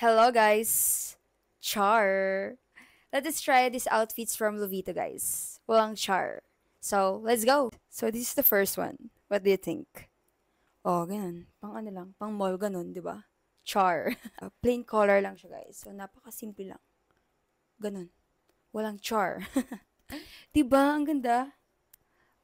Hello guys! Char! Let us try these outfits from Lovito guys. Walang char. So, let's go! So, this is the first one. What do you think? Oh, ganun. Pang ano lang, pang mall ganun, di ba? Char. Plain color lang siya guys. So, napaka-simple lang. Ganun. Walang char. Di ba? Ang ganda.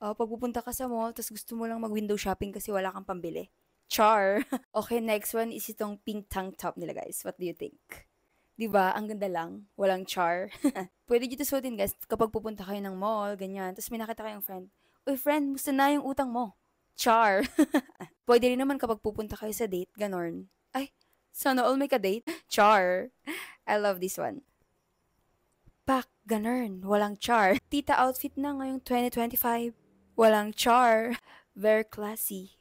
Pag pupunta ka sa mall, tapos gusto mo lang mag-window shopping kasi wala kang pambili. Char! Okay, next one is itong pink tank top nila guys. What do you think? 'Di ba? Ang ganda lang, walang char. Pwede dito suotin guys kapag pupunta kayo ng mall, ganyan. Tapos may nakita kayong friend. Uy friend, musta na yung utang mo? Char. Pwede rin naman kapag pupunta kayo sa date, ganon. Ay, sana all may ka-date? Char. I love this one. Pak, ganun, walang char. Tita outfit na ngayong 2025. Walang char. Very classy.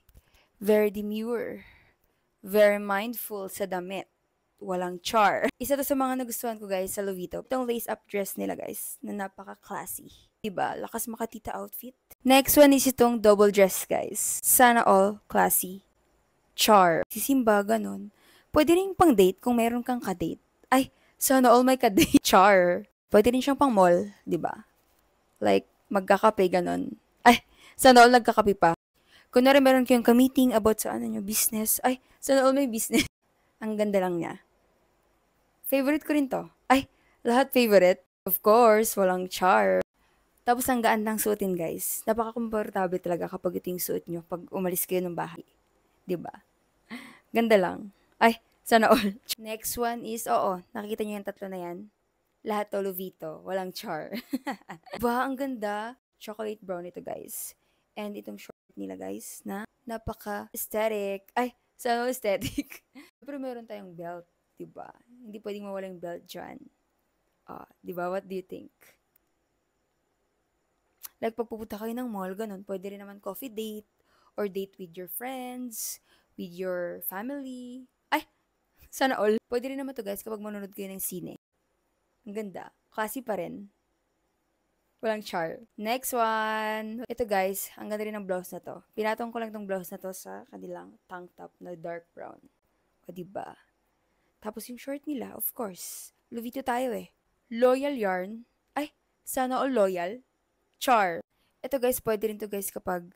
Very demure. Very mindful sa damit. Walang char. Isa to sa mga nagustuhan ko guys sa Lovito. Itong lace-up dress nila guys na napaka-classy. Diba? Lakas makatita outfit. Next one is itong double dress guys. Sana all classy. Char. Si Simba, ganun. Pwede rin pang date kung meron kang ka-date. Ay, sana all may ka-date. Char. Pwede rin siyang pang mall, diba? Like, magkakape, ganun. Ay, sana all nagkakape pa. Kunwari meron kayong ka-meeting about sa ano nyo, business. Ay, sana all may business. Ang ganda lang niya. Favorite ko rin to. Ay, lahat favorite. Of course, walang char. Tapos ang gaan ng suotin guys. Napaka-komportable talaga kapag ito yung suot nyo pag umalis kayo ng bahay. 'Di ba? Ganda lang. Ay, sana all. Next one is, oo, nakikita nyo yung tatlo na yan. Lahat to Lovito. Walang char. Diba? Ang ganda. Chocolate brown ito guys. And itong short nila guys na napaka-aesthetic. Ay, sana aesthetic. Pero meron tayong belt. Diba? Hindi pwedeng mawala yung belt dyan. Diba? What do you think? Like, pag pupunta kayo ng mall, ganun, pwede rin naman coffee date, or date with your friends, with your family. Ay, sana all. Pwede rin naman to guys kapag manonood kayo ng sine. Ang ganda. Classy pa rin. Walang char. Next one. Ito guys, ang ganda rin ng blouse na to. Pinatong ko lang tong blouse na to sa kanilang tank top na dark brown. O diba? Tapos yung short nila, of course. Lovito tayo eh. Loyal yarn. Ay, sana all loyal. Char. Ito guys, pwede rin to guys kapag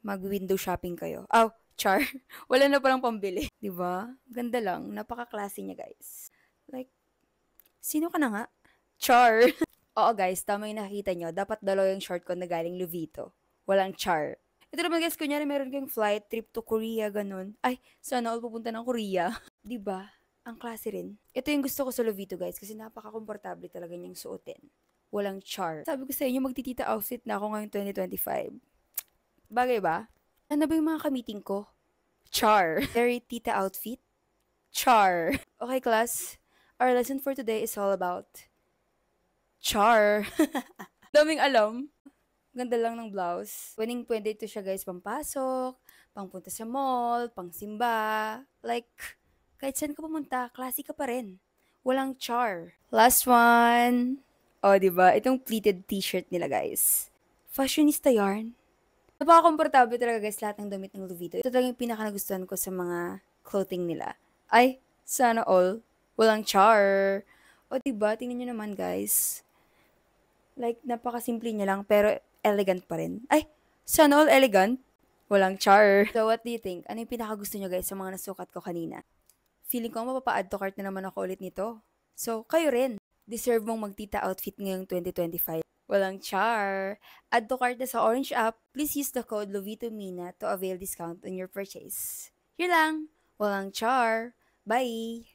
mag-window shopping kayo. Char. Wala na palang pambili. Diba? Ganda lang. Napaka-classy niya guys. Like, sino ka na nga? Char. Oo guys, tama yung nakikita nyo. Dapat dalawa yung short ko na galing Lovito. Walang char. Ito naman guys, kunyari meron kayong flight, trip to Korea, ganun. Ay, sana all pupunta ng Korea. Diba? Ang klase rin. Ito yung gusto ko sa Lovito guys kasi napaka-komportable talaga niyang suotin. Walang char. Sabi ko sa inyo, magtitita outfit na ako ngayong 2025. Bagay ba? Ano ba yung mga kamiting ko? Char. Very tita outfit? Char. Okay class, our lesson for today is all about char. Daming alam. Ganda lang ng blouse. Pwede ito siya guys, pampasok, pangpunta sa mall, pang simba. Like, kahit saan ka pumunta, classy ka pa rin. Walang char. Last one. Diba? Itong pleated t-shirt nila, guys. Fashionista yarn. Napaka-komportable talaga, guys, lahat ng damit ng Lovito. Ito talaga yung pinaka-nagustuhan ko sa mga clothing nila. Ay, sana all. Walang char. Diba? Tingnan nyo naman, guys. Like, napaka-simple niya lang, pero elegant pa rin. Ay, sana all elegant. Walang char. So, what do you think? Ano yung pinaka-gusto nyo, guys, sa mga nasukat ko kanina? Feeling ko mapapa-add to cart na naman ako ulit nito. So, kayo rin. Deserve mong magtita outfit ngayong 2025. Walang char. Add to cart na sa Orange app. Please use the code LOVITOMINA to avail discount on your purchase. Yun lang. Walang char. Bye!